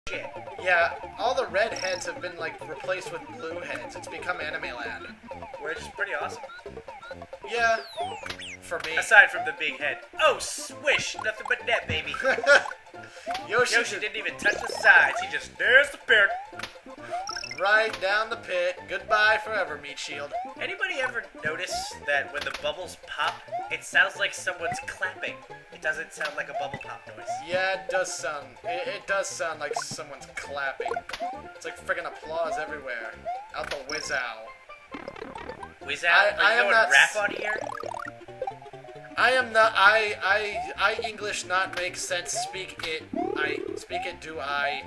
shit. Yeah, all the red heads have been, like, replaced with blue heads. It's become anime land. Which is pretty awesome. Yeah, for me. Aside from the big head. Oh, swish! Nothing but net, baby. Yoshi didn't even touch the sides. He just, there's the pit. right down the pit. Goodbye forever, Meat Shield. Anybody ever notice that when the bubbles pop, it sounds like someone's clapping? It doesn't sound like a bubble pop noise. Yeah, it does sound. It does sound like someone's clapping. It's like friggin' applause everywhere. Out the whiz-ow. Whiz out? Are you going rap on here? I am not. I English not make sense. Speak it. I speak it. Do I?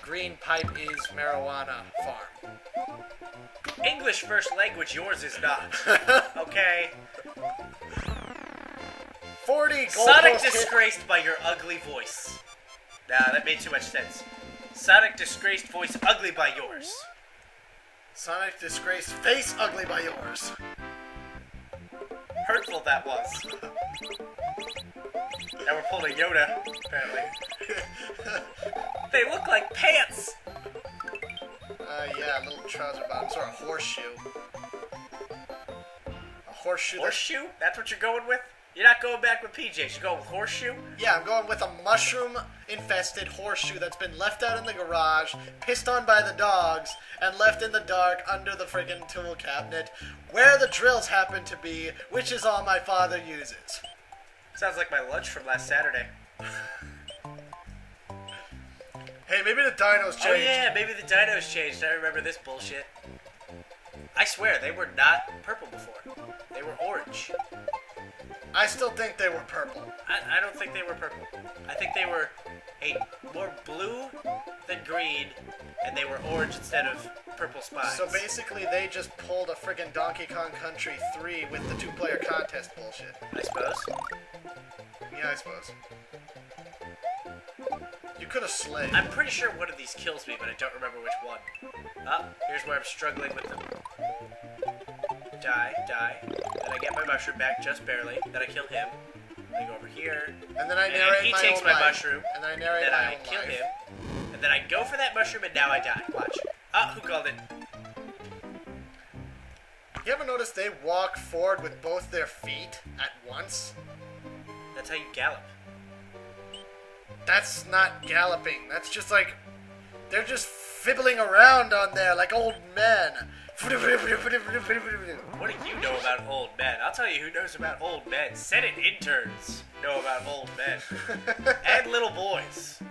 Green pipe is marijuana farm. English first language, yours is not. Okay. 40 gold Sonic disgraced by your ugly voice. Nah, that made too much sense. Sonic disgraced voice ugly by yours. Sonic disgraced face ugly by yours. Hurtful that was. Now we're pulling a Yoda, apparently. They look like pants! Yeah, little trouser bottoms or a horseshoe. A horseshoe. Horseshoe? That's what you're going with? You're not going back with PJs, you're going with horseshoe? Yeah, I'm going with a mushroom-infested horseshoe that's been left out in the garage, pissed on by the dogs, and left in the dark under the friggin' tool cabinet, where the drills happen to be, which is all my father uses. Sounds like my lunch from last Saturday. Hey, maybe the dinos changed. Oh yeah, maybe the dinos changed. I remember this bullshit. I swear, they were not purple before. They were orange. I still think they were purple. I don't think they were purple. I think they were more blue than green, and they were orange instead of purple spots. So basically, they just pulled a friggin' Donkey Kong Country 3 with the two-player contest bullshit. I suppose. Yeah, I suppose. You could have slayed. I'm pretty sure one of these kills me, but I don't remember which one. Ah, here's where I'm struggling with them. Die. Then I get my mushroom back just barely. Then I kill him. Then I go over here. And then I narrate he my takes own my life. mushroom. And then I narrate then my I own kill life. him. And then I go for that mushroom, and now I die. Watch. Ah, who called it? You ever notice they walk forward with both their feet at once? That's how you gallop. That's not galloping. That's just like... They're just fibbling around on there like old men. What do you know about old men? I'll tell you who knows about old men. Senate interns know about old men. And little boys.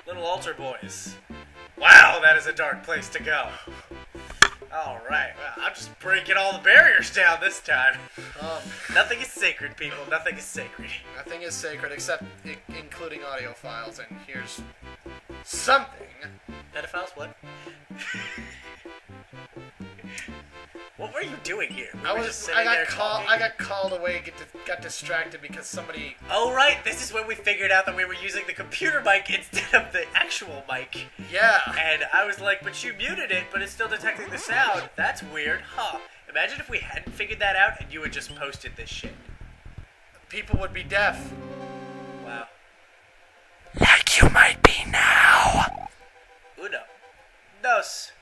Little altar boys. Wow, that is a dark place to go. Alright, well, I'm just breaking all the barriers down this time. Nothing is sacred, people. Nothing is sacred. Nothing is sacred except including audio files, and here's something. Pedophiles? What? What were you doing here? We were just sitting there talking? I got called away, got distracted because somebody... Oh, right. This is when we figured out that we were using the computer mic instead of the actual mic. Yeah. And I was like, but you muted it, but it's still detecting the sound. That's weird, huh? Imagine if we hadn't figured that out and you had just posted this shit. People would be deaf. Wow. Like you might be now. Uno. Dos.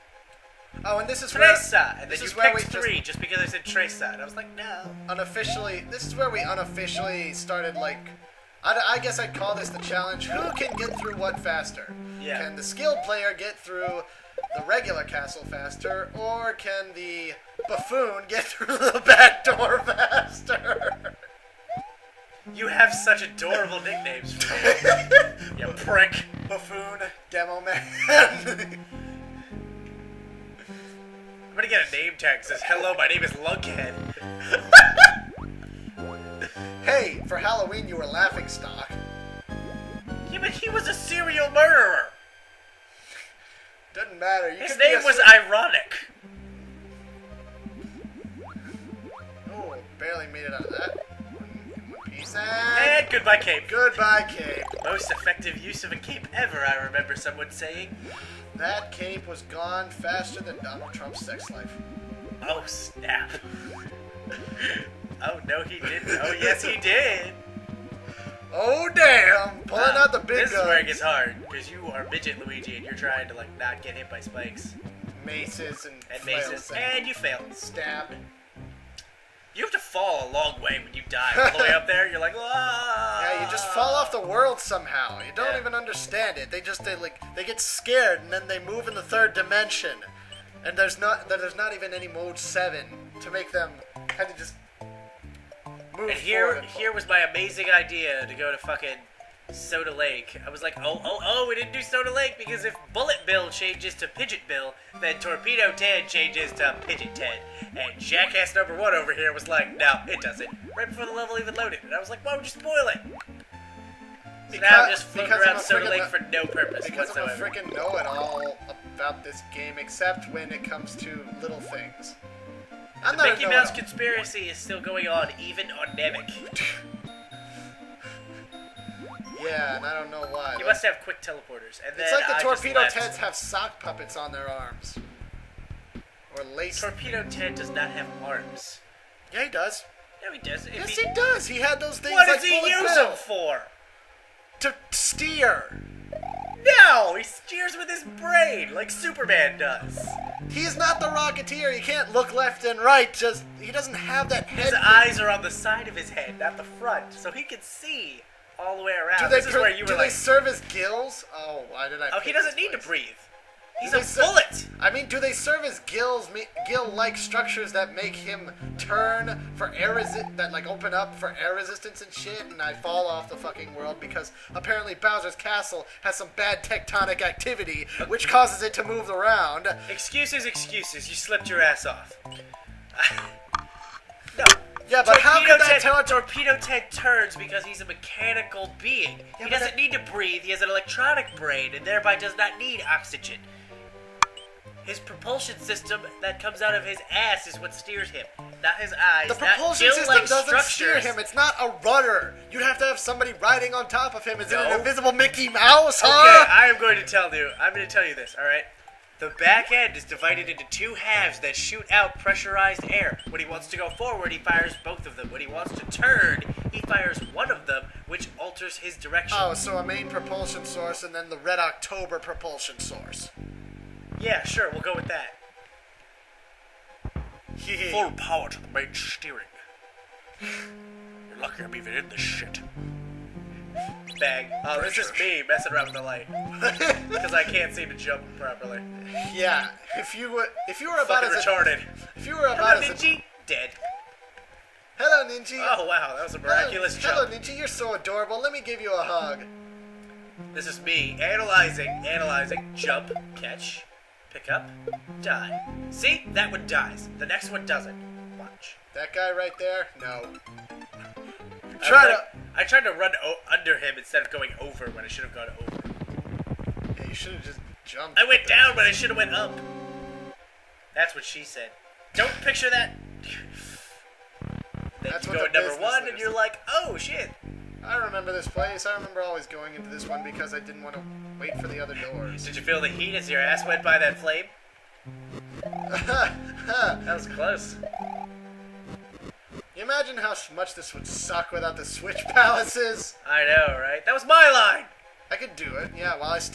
Oh, and this is Tresa. And then you where picked three just because I said Tresa. And I was like, no. Unofficially, this is where we unofficially started, like... I guess I'd call this the challenge. Who can get through what faster? Yeah. Can the skilled player get through the regular castle faster, or can the buffoon get through the back door faster? You have such adorable nicknames for me. You prick. Buffoon. Demo man. I'm gonna get a name tag that says, hello, my name is Lunkhead. Hey, for Halloween you were laughingstock. Yeah, but he was a serial murderer. Doesn't matter. His name was ironic. Oh, barely made it out of that. One piece And goodbye, cape. Goodbye, cape. Most effective use of a cape ever, I remember someone saying. That cape was gone faster than Donald Trump's sex life. Oh, snap. Oh, no, he didn't. Oh, yes, he did. Oh damn! Pulling out the big This guns. is where it gets hard, because you are midget Luigi and you're trying to like not get hit by spikes. Maces and Maces. And you fail. Stab. You have to fall a long way when you die. All the way up there, you're like, ah. Yeah, you just fall off the world somehow. You don't Yeah. even understand it. They get scared and then they move in the third dimension. And there's not even any mode 7 to make them kind of just move And forward. here was my amazing idea to go to fucking Soda Lake. I was like, oh, we didn't do Soda Lake because if Bullet Bill changes to Pidget Bill, then Torpedo Ted changes to Pidget Ted. And Jackass number 1 over here was like, no, it doesn't. Right before the level even loaded. And I was like, why would you spoil it? So now I'm just floating around Soda Lake for no purpose because whatsoever. I'm a freaking know-it-all about this game, except when it comes to little things. I'm The not a Mickey Mouse know-it-all. conspiracy is still going on, even on Namek. Yeah, and I don't know why. You must have quick teleporters. And It's then like the I Torpedo just left. Teds have sock puppets on their arms. Or lace. Torpedo Ted does not have arms. Yeah, he does. No, he does. If Yes, he does. He had those things What like does he Bullet use Bill. them for? To steer. No, he steers with his brain, like Superman does. He's not the Rocketeer. He can't look left and right. He doesn't have that head. His eyes are on the side of his head, not the front, so he can see all the way around. This is where you were do like, they serve as gills? Oh, why did I? oh, pick he doesn't this need to place? breathe. He's Do a they ser- bullet. I mean, do they serve as gill-like structures that make him turn for that like open up for air resistance and shit? And I fall off the fucking world because apparently Bowser's castle has some bad tectonic activity, which causes it to move around. Excuses. You slipped your ass off. No. Yeah, but how could that tell? Torpedo Ted turns because he's a mechanical being. Yeah, He but doesn't need to breathe. He has an electronic brain and thereby does not need oxygen. His propulsion system that comes out of his ass is what steers him, not his eyes. The propulsion not system gill-like doesn't steer structures. him. It's not a rudder. You'd have to have somebody riding on top of him. Is it No. an invisible Mickey Mouse, huh? Okay, I'm going to tell you this, alright? The back end is divided into two halves that shoot out pressurized air. When he wants to go forward, he fires both of them. When he wants to turn, he fires one of them, which alters his direction. Oh, so a main propulsion source and then the Red October propulsion source. Yeah, sure, we'll go with that. Full power to the main steering. You're lucky I'm even in this shit. Bang. Oh, this is me messing around with the light. Because I can't seem to jump properly. Yeah, if you were about Fucking as retarded. if you were Hello, about as Ninja. Dead. Hello, Ninja. Oh, wow, that was a miraculous Hello, jump. Ninja. You're so adorable. Let me give you a hug. This is me analyzing, jump, catch, pick up, die. See? That one dies. The next one doesn't. Watch. That guy right there? No. I tried to run under him instead of going over when I should have gone over. Yeah, you should have just jumped. I went down when I should have went up. That's what she said. Don't picture that. Then That's you what go the at number business 1 and is. you're like, oh shit. I remember this place. I remember always going into this one because I didn't want to wait for the other doors. Did you feel the heat as your ass went by that flame? That was close. You imagine how much this would suck without the switch palaces? I know, right? That was my line. I could do it, yeah, while I still